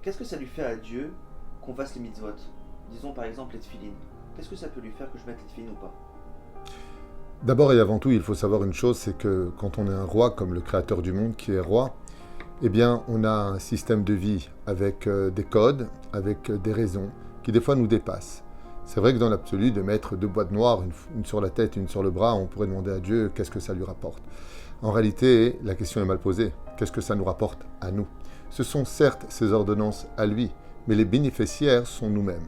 Qu'est-ce que ça lui fait à Dieu qu'on fasse les mitzvot? Disons par exemple les tefilines. Qu'est-ce que ça peut lui faire que je mette les tefilines ou pas? D'abord et avant tout, il faut savoir une chose, c'est que quand on est un roi, comme le créateur du monde qui est roi, eh bien, on a un système de vie avec des codes, avec des raisons qui des fois nous dépassent. C'est vrai que dans l'absolu, de mettre deux boîtes noires, une sur la tête et une sur le bras, on pourrait demander à Dieu qu'est-ce que ça lui rapporte. En réalité, la question est mal posée. Qu'est-ce que ça nous rapporte à nous? Ce sont certes ses ordonnances à lui, mais les bénéficiaires sont nous-mêmes.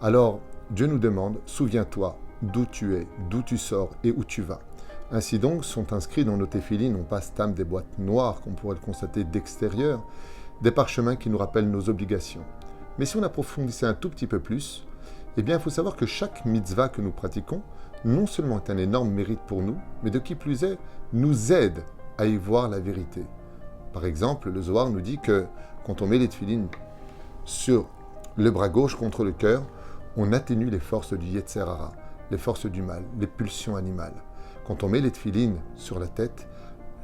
Alors, Dieu nous demande, souviens-toi d'où tu es, d'où tu sors et où tu vas. Ainsi donc, sont inscrits dans nos téphilines, non pas stam des boîtes noires qu'on pourrait le constater d'extérieur, des parchemins qui nous rappellent nos obligations. Mais si on approfondissait un tout petit peu plus, eh bien, il faut savoir que chaque mitzvah que nous pratiquons, non seulement est un énorme mérite pour nous, mais de qui plus est, nous aide à y voir la vérité. Par exemple, le Zohar nous dit que quand on met les téphilines sur le bras gauche contre le cœur, on atténue les forces du Yetzer Hara, les forces du mal, les pulsions animales. Quand on met les téphilines sur la tête,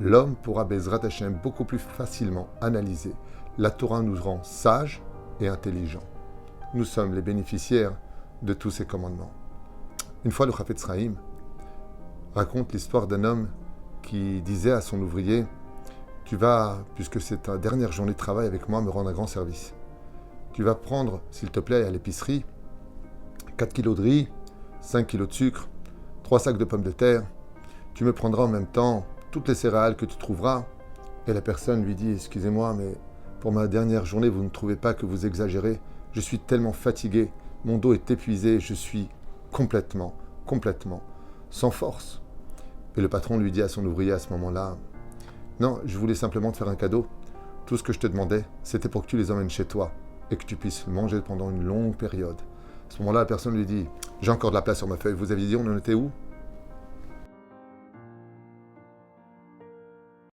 l'homme pourra Bezrat Hashem beaucoup plus facilement analyser. La Torah nous rend sages et intelligents. Nous sommes les bénéficiaires de tous ces commandements. Une fois, le Chafetz Chaim raconte l'histoire d'un homme qui disait à son ouvrier « Tu vas, puisque c'est ta dernière journée de travail avec moi, me rendre un grand service. Tu vas prendre, s'il te plaît, à l'épicerie, 4 kilos de riz, 5 kilos de sucre, 3 sacs de pommes de terre. Tu me prendras en même temps toutes les céréales que tu trouveras. » Et la personne lui dit « Excusez-moi, mais pour ma dernière journée, vous ne trouvez pas que vous exagérez? Je suis tellement fatigué, mon dos est épuisé, je suis complètement, sans force. » Et le patron lui dit à son ouvrier à ce moment-là « Non, je voulais simplement te faire un cadeau. Tout ce que je te demandais, c'était pour que tu les emmènes chez toi et que tu puisses manger pendant une longue période. » À ce moment-là, la personne lui dit « J'ai encore de la place sur ma feuille. Vous aviez dit on en était où ?